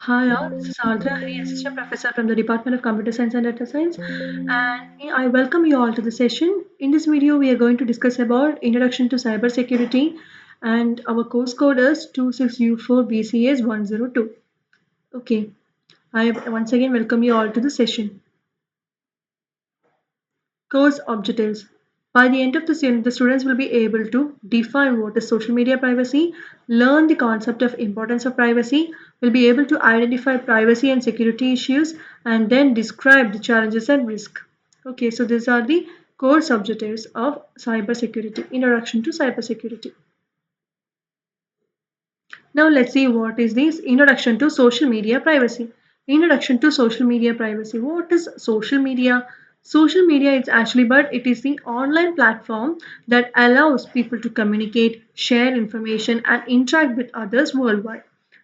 Hi all, this is Ardra Hari, Assistant Professor from the Department of Computer Science and Data Science, and I welcome you all to the session. In this video, we are going to discuss about Introduction to Cybersecurity, and our course code is 26U4BCS102. Okay, I once again welcome you all to the session. Course objectives. By the end of the students will be able to define what is social media privacy, learn the concept of importance of privacy, will be able to identify privacy and security issues, and then describe the challenges and risk. Okay, so these are the course objectives of cybersecurity, introduction to cybersecurity. Now let's see what is this introduction to social media privacy. Introduction to social media privacy. What is social media? Social media is actually, but it is the online platform that allows people to communicate, share information, and interact with others worldwide.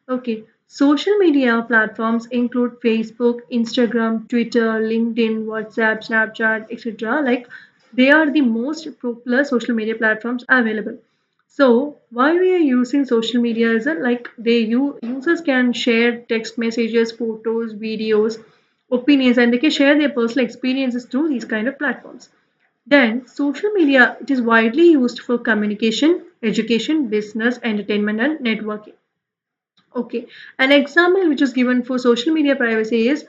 Okay, social media platforms include Facebook, Instagram, Twitter, LinkedIn, WhatsApp, Snapchat, etc. Like they are the most popular social media platforms available. So why we are using social media is that like users can share text messages, photos, videos, opinions, and they can share their personal experiences through these kind of platforms. Then social media it is widely used for communication, education, business, entertainment, and networking. Okay, an example which is given for social media privacy is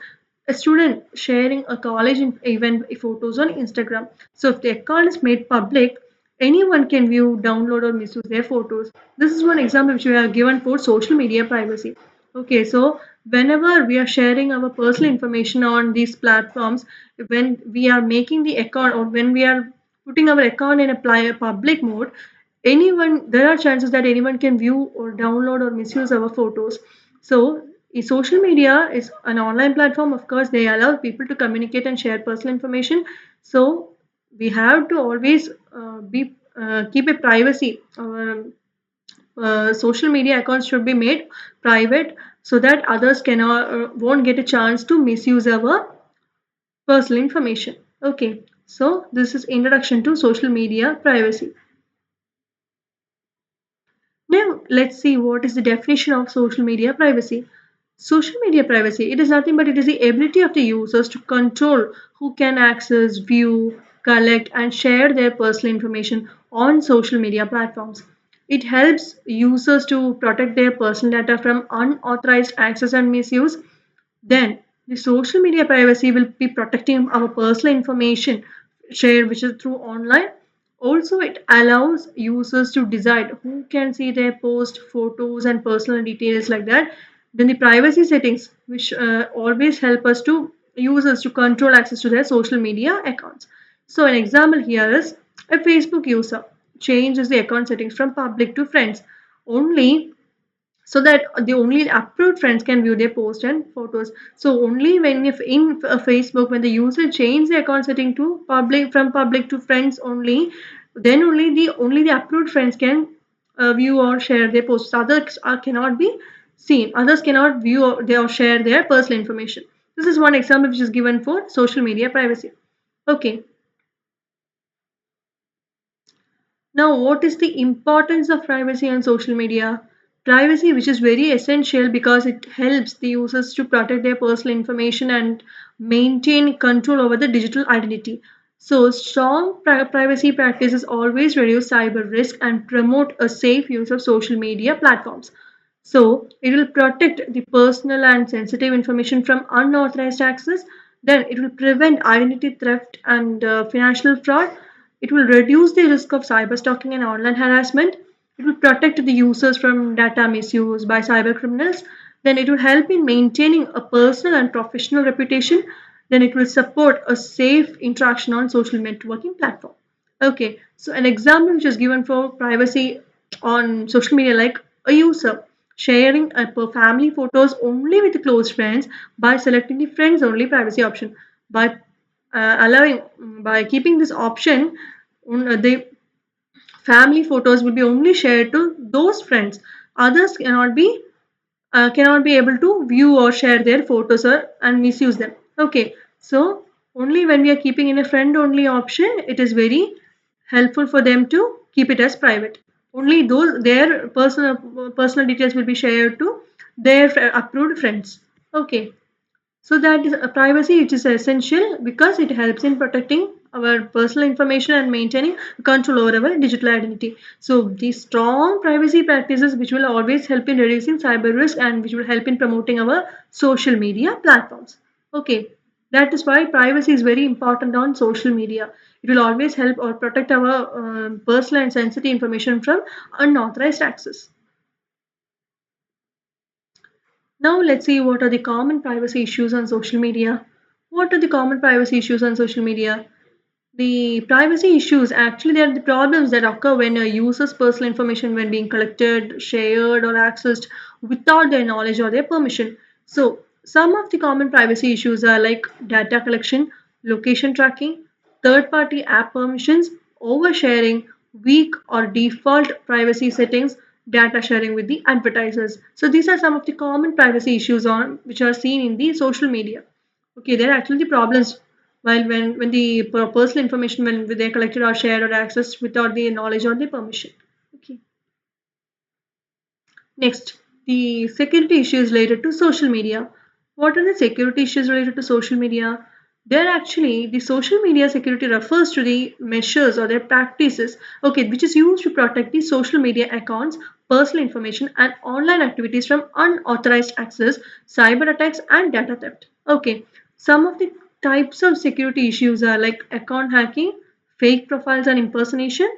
a student sharing a college event photos on Instagram. So if the account is made public, anyone can view, download, or misuse their photos. This is one example which we have given for social media privacy. Okay, so whenever we are sharing our personal information on these platforms, when we are making the account or when we are putting our account in a public mode, anyone there are chances that anyone can view or download or misuse our photos. So social media is an online platform. Of course they allow people to communicate and share personal information. So we have to always be keep a privacy. Our social media accounts should be made private so that others cannot won't get a chance to misuse our personal information. Okay, so this is introduction to social media privacy. Now, let's see what is the definition of social media privacy. Social media privacy, it is nothing but it is the ability of the users to control who can access, view, collect, and share their personal information on social media platforms. It helps users to protect their personal data from unauthorized access and misuse. Then, the social media privacy will be protecting our personal information shared, which is through online. Also, it allows users to decide who can see their post, photos, and personal details like that. Then the privacy settings, which always help us to users to control access to their social media accounts. So, an example here is a Facebook user changes the account settings from public to friends only so that the only approved friends can view their posts and photos. So only when if in Facebook when the user change the account setting to public from public to friends only, then only the approved friends can view or share their posts. Others cannot be seen. Others cannot view or share their personal information. This is one example which is given for social media privacy. Okay. Now, what is the importance of privacy on social media? Privacy, which is very essential because it helps the users to protect their personal information and maintain control over the digital identity. So, strong privacy practices always reduce cyber risk and promote a safe use of social media platforms. So, it will protect the personal and sensitive information from unauthorized access. Then, it will prevent identity theft and financial fraud. It will reduce the risk of cyber stalking and online harassment. It will protect the users from data misuse by cyber criminals. Then it will help in maintaining a personal and professional reputation. Then it will support a safe interaction on social networking platform. Okay, so an example which is given for privacy on social media, like a user sharing a family photos only with close friends by selecting the friends only privacy option. By allowing by keeping this option, the family photos will be only shared to those friends. Others cannot be able to view or share their photos and misuse them. Okay, so only when we are keeping in a friend only option, it is very helpful for them to keep it as private. Only those their personal details will be shared to their approved friends. Okay, so that is privacy. It is essential because it helps in protecting our personal information and maintaining control over our digital identity. So these strong privacy practices, which will always help in reducing cyber risk and which will help in promoting our social media platforms. Okay, that is why privacy is very important on social media. It will always help or protect our personal and sensitive information from unauthorized access. Now let's see what are the common privacy issues on social media. What are the common privacy issues on social media? The privacy issues actually they are the problems that occur when a user's personal information when being collected, shared or accessed without their knowledge or their permission. So some of the common privacy issues are like data collection, location tracking, third party app permissions, oversharing, weak or default privacy settings, data sharing with the advertisers. So these are some of the common privacy issues on which are seen in the social media. Okay, there are actually the problems while when the personal information when they're collected or shared or accessed without the knowledge or the permission. Okay. Next, the security issues related to social media. What are the security issues related to social media? They're actually the social media security refers to the measures or their practices, okay, which is used to protect the social media accounts, personal information, and online activities from unauthorized access, cyber attacks, and data theft. Okay, some of the types of security issues are like account hacking, fake profiles and impersonation,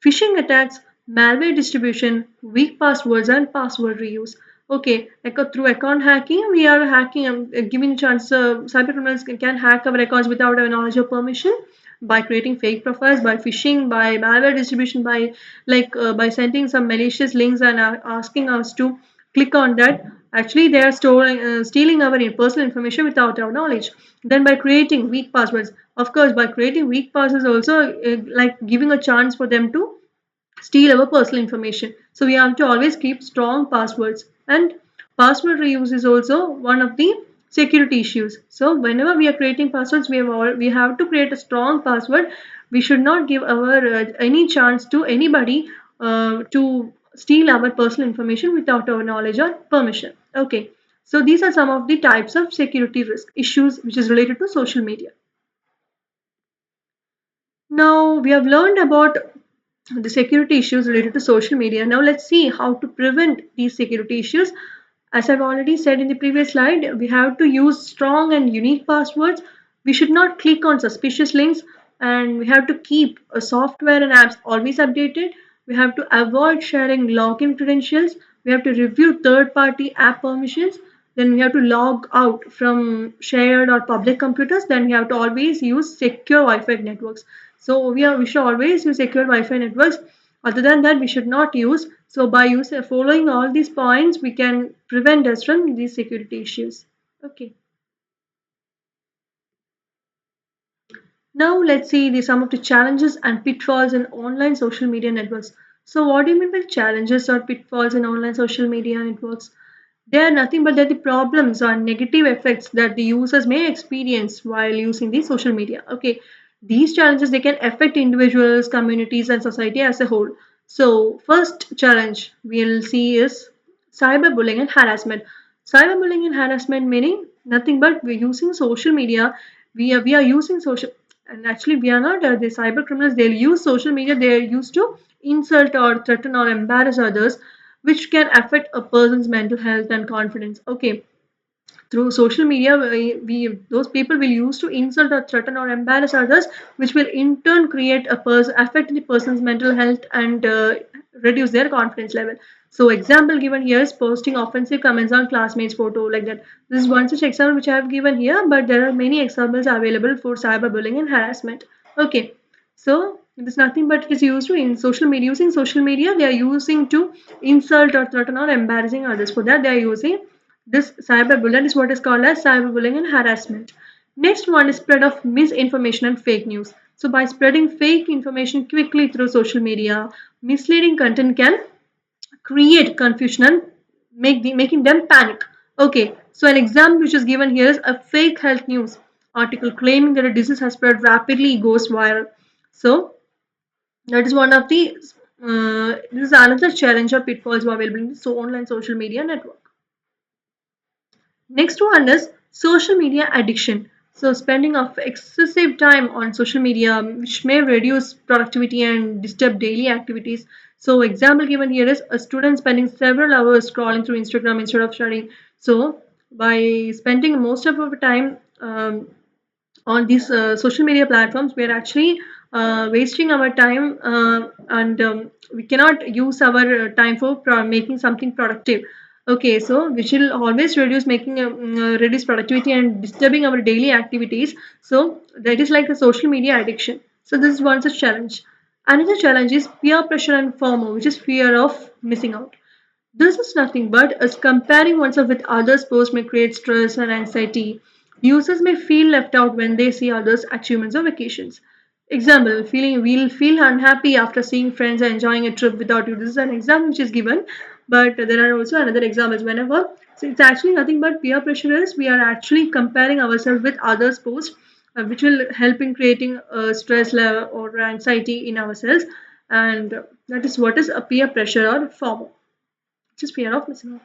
phishing attacks, malware distribution, weak passwords, and password reuse. Okay, through account hacking, we are hacking, giving chance cyber criminals can hack our accounts without our knowledge or permission by creating fake profiles, by phishing, by malware distribution, by by sending some malicious links and asking us to click on that. Actually, they are stealing our personal information without our knowledge. Then by creating weak passwords, of course, by creating weak passwords also like giving a chance for them to steal our personal information. So we have to always keep strong passwords and password reuse is also one of the security issues. So whenever we are creating passwords, we have to create a strong password. We should not give our any chance to anybody to steal our personal information without our knowledge or permission. Okay. So these are some of the types of security risk issues which is related to social media. Now we have learned about the security issues related to social media. Now let's see how to prevent these security issues. As I've already said in the previous slide, we have to use strong and unique passwords. We should not click on suspicious links and we have to keep a software and apps always updated. We have to avoid sharing login credentials. We have to review third party app permissions. Then we have to log out from shared or public computers. Then we have to always use secure Wi-Fi networks. So we should always use secure Wi-Fi networks. Other than that, we should not use. So by following all these points, we can prevent us from these security issues. Okay. Now let's see some of the challenges and pitfalls in online social media networks. So what do you mean by challenges or pitfalls in online social media networks? They are nothing but that the problems or negative effects that the users may experience while using the social media. Okay, these challenges they can affect individuals, communities, and society as a whole. So first challenge we'll see is cyberbullying and harassment. Cyberbullying and harassment meaning nothing but we're using social media. We are using social and actually we are not the cyber criminals. They'll use social media. They are used to insult or threaten or embarrass others which can affect a person's mental health and confidence. Okay, through social media, those people will use to insult or threaten or embarrass others, which will in turn create a person affect the person's mental health and reduce their confidence level. So, example given here is posting offensive comments on classmates' photo like that. This is one such example which I have given here, but there are many examples available for cyberbullying and harassment. Okay, so it is nothing but it is used to in social media. Using social media, they are using to insult or threaten or embarrassing others. For that, they are using this cyberbullying is what is called as cyberbullying and harassment. Next one is spread of misinformation and fake news. So by spreading fake information quickly through social media, misleading content can create confusion and making them panic. Okay, so an example which is given here is a fake health news article claiming that a disease has spread rapidly goes viral. So that is one of the this is another challenge or pitfalls available in the online social media network. Next one is social media addiction. So spending of excessive time on social media, which may reduce productivity and disturb daily activities. So example given here is a student spending several hours scrolling through Instagram instead of studying. So by spending most of our time on these social media platforms, we are actually wasting our time, and we cannot use our time for making something productive. Okay, so which will always reduce reduce productivity and disturbing our daily activities. So that is like a social media addiction. So this is one such challenge. Another challenge is peer pressure and FOMO, which is fear of missing out. This is nothing but as comparing oneself with others posts may create stress and anxiety. Users may feel left out when they see others' achievements or vacations. Example, feeling we'll feel unhappy after seeing friends enjoying a trip without you. This is an example which is given, but there are also another examples whenever. So it's actually nothing but peer pressure is we are actually comparing ourselves with others' posts, which will help in creating stress level or anxiety in ourselves, and that is what is a peer pressure or FOMO, which is fear of missing out.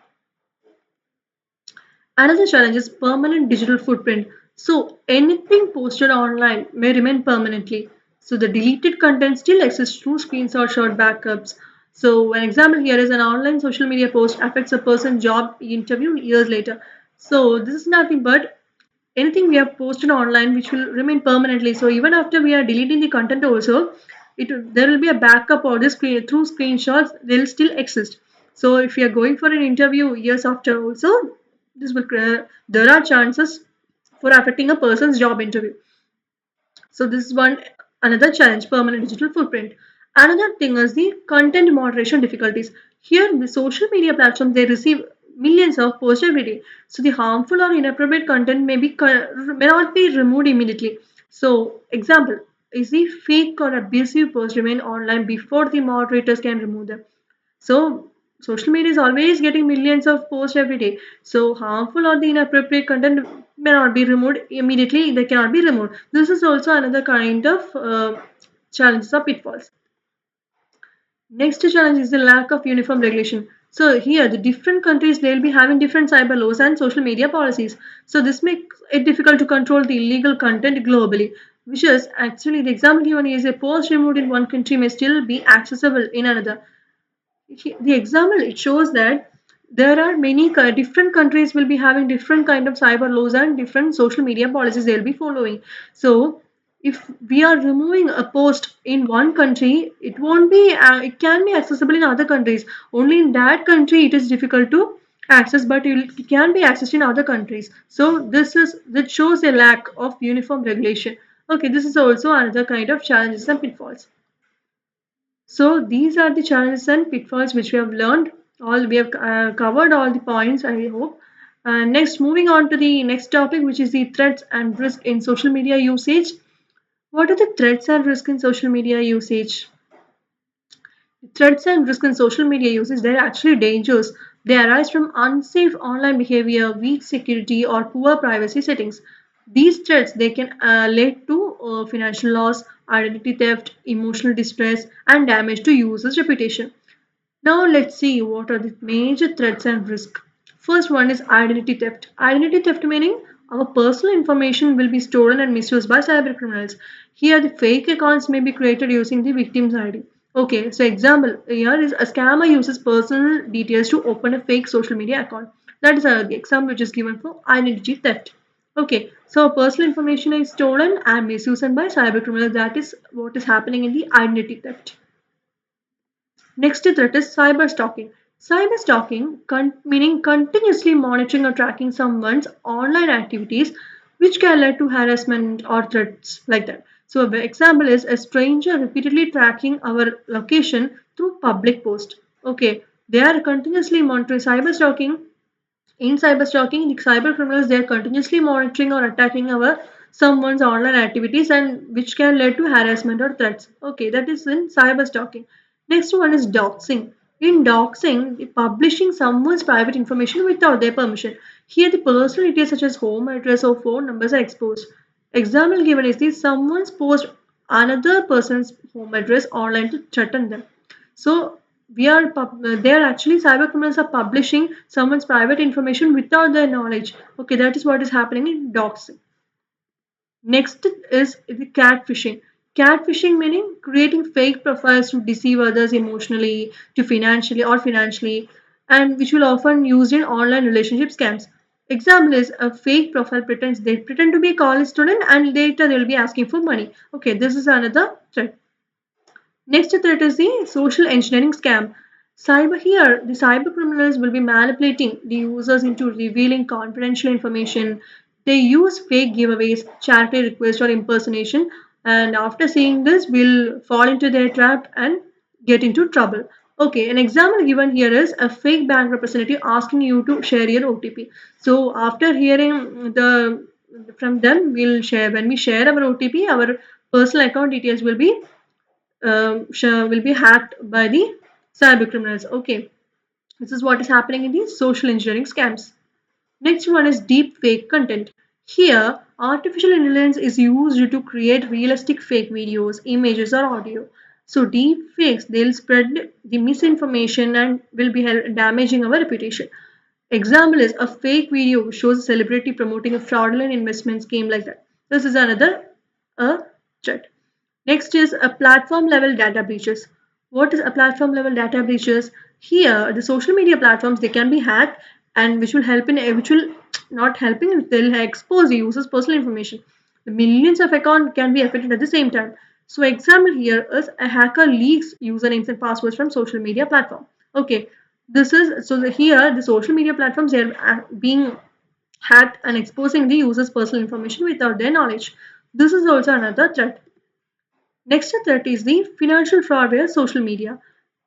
Another challenge is permanent digital footprint. So anything posted online may remain permanently. So the deleted content still exists through screenshots or backups. So an example here is an online social media post affects a person's job interview years later. So this is nothing but anything we have posted online which will remain permanently. So even after we are deleting the content also, there will be a backup or the screen through screenshots they'll still exist. So if you are going for an interview years after also, this will there are chances for affecting a person's job interview. So this is one another challenge, permanent digital footprint. Another thing is the content moderation difficulties. Here, the social media platforms they receive millions of posts every day. So the harmful or inappropriate content may not be removed immediately. So example is the fake or abusive posts remain online before the moderators can remove them. So social media is always getting millions of posts every day. So harmful or the inappropriate content may not be removed immediately. They cannot be removed. This is also another kind of challenges or pitfalls. Next challenge is the lack of uniform regulation. So here, the different countries they'll be having different cyber laws and social media policies. So this makes it difficult to control the illegal content globally. Which is actually the example given is a post removed in one country may still be accessible in another. The example it shows that there are many different countries will be having different kind of cyber laws and different social media policies they'll be following. So if we are removing a post in one country, it won't be it can be accessible in other countries. Only in that country it is difficult to access, but it can be accessed in other countries. So that shows a lack of uniform regulation. Okay, this is also another kind of challenges and pitfalls. So these are the challenges and pitfalls which we have learned. All we have covered all the points, I hope. Next, moving on to the next topic, which is the threats and risk in social media usage. What are the threats and risk in social media usage? Threats and risks in social media usage, they're actually dangers. They arise from unsafe online behavior, weak security, or poor privacy settings. These threats they can lead to financial loss, identity theft, emotional distress, and damage to users' reputation. Now let's see what are the major threats and risks. First one is identity theft. Identity theft meaning our personal information will be stolen and misused by cyber criminals. Here the fake accounts may be created using the victim's ID. Okay, so example here is a scammer uses personal details to open a fake social media account. That is the example which is given for identity theft. Okay, so personal information is stolen and misused by cyber criminals. That is what is happening in the identity theft. Next threat is cyber stalking. Cyber stalking, meaning continuously monitoring or tracking someone's online activities, which can lead to harassment or threats like that. So, the example is a stranger repeatedly tracking our location through public post. Okay, they are continuously monitoring cyber stalking. In cyber stalking, the cyber criminals they are continuously monitoring or attacking our someone's online activities and which can lead to harassment or threats. Okay, that is in cyber stalking. Next one is doxing. In doxing, the publishing someone's private information without their permission. Here, the personal details such as home address or phone numbers are exposed. Example given is this: someone's post another person's home address online to threaten them. So they are actually cyber criminals are publishing someone's private information without their knowledge. Okay, that is what is happening in doxing. Next is the catfishing. Catfishing meaning creating fake profiles to deceive others emotionally, to financially, and which will often used in online relationship scams. Example is a fake profile pretends they pretend to be a college student and later they will be asking for money. Okay, this is another threat. Next threat is the social engineering scam. The cyber criminals will be manipulating the users into revealing confidential information. They use fake giveaways, charity requests, or impersonation, and after seeing this, will fall into their trap and get into trouble. Okay, an example given here is a fake bank representative asking you to share your OTP. So after hearing from them, we'll share when we share our OTP, our personal account details will be hacked by the cyber criminals. Okay, this is what is happening in these social engineering scams. Next one is deep fake content. Here, artificial intelligence is used to create realistic fake videos, images, or audio. So deep fakes, they'll spread the misinformation and will be damaging our reputation. Example is a fake video shows a celebrity promoting a fraudulent investment scheme like that. This is another threat. Next is a platform level data breaches. What is a platform level data breaches? Here, the social media platforms they can be hacked, and which will not helping. They'll expose the user's personal information. The millions of accounts can be affected at the same time. So, example here is a hacker leaks usernames and passwords from social media platform. Okay, this is here the social media platforms they are being hacked and exposing the user's personal information without their knowledge. This is also another threat. Next threat is the financial fraud via social media.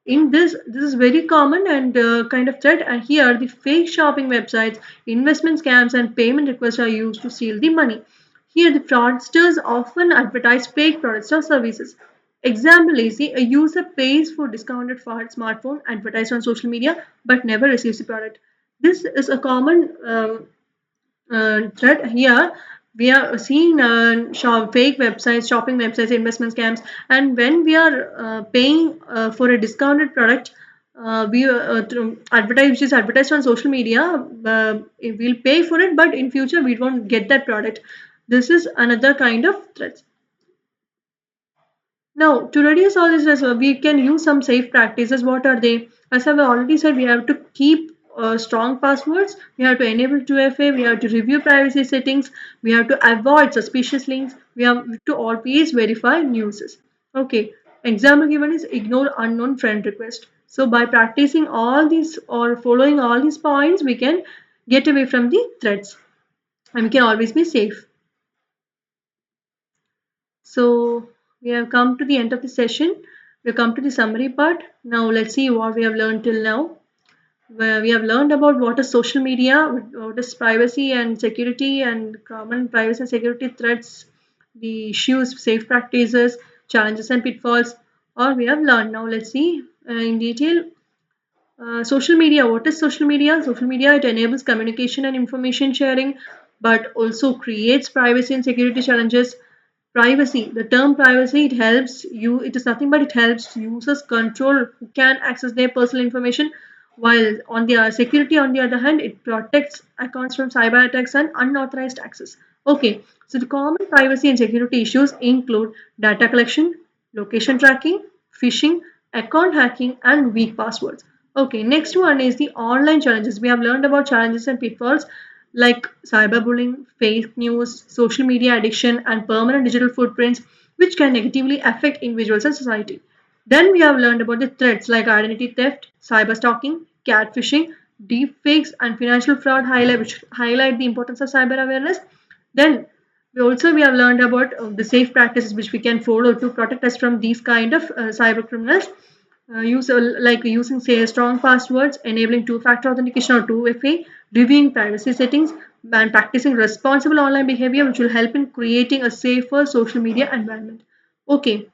In this is very common and kind of threat. And here, the fake shopping websites, investment scams, and payment requests are used to steal the money. Here, the fraudsters often advertise fake products or services. Example is a user pays for discounted for smartphone advertised on social media but never receives the product. This is a common threat here. We are seeing fake websites, shopping websites, investment scams, and when we are paying for a discounted product, we advertise which is advertised on social media. We'll pay for it, but in future we won't get that product. This is another kind of threat. Now, to reduce all this as well, we can use some safe practices. What are they? As I've already said, we have to keep strong passwords. We have to enable 2FA. We have to review privacy settings. We have to avoid suspicious links. We have to always verify news. Okay. Example given is ignore unknown friend request. So by practicing all these or following all these points, we can get away from the threats and we can always be safe. So we have come to the end of the session. We have come to the summary part. Now let's see what we have learned till now. Where we have learned about what is social media, what is privacy and security and common privacy and security threats, the issues, safe practices, challenges and pitfalls. Or we have learned. Now let's see in detail. Social media. What is social media? Social media it enables communication and information sharing, but also creates privacy and security challenges. Privacy. The term privacy it helps you. It is nothing but it helps users control who can access their personal information. While on the security, on the other hand, it protects accounts from cyber attacks and unauthorized access. Okay, so the common privacy and security issues include data collection, location tracking, phishing, account hacking, and weak passwords. Okay, next one is the online challenges. We have learned about challenges and pitfalls like cyberbullying, fake news, social media addiction, and permanent digital footprints, which can negatively affect individuals and society. Then we have learned about the threats like identity theft, cyber stalking, catfishing, deepfakes, and financial fraud which highlight the importance of cyber awareness. Then we have learned about the safe practices which we can follow to protect us from these kind of cyber criminals. Like using say strong passwords, enabling two-factor authentication or 2FA, reviewing privacy settings, and practicing responsible online behavior, which will help in creating a safer social media environment. Okay,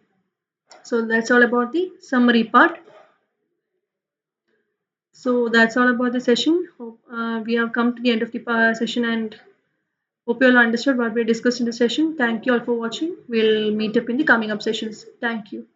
so that's all about the summary part. So that's all about the session. Hope, we have come to the end of the session and hope you all understood what we discussed in the session. Thank you all for watching. We'll meet up in the coming up sessions. Thank you.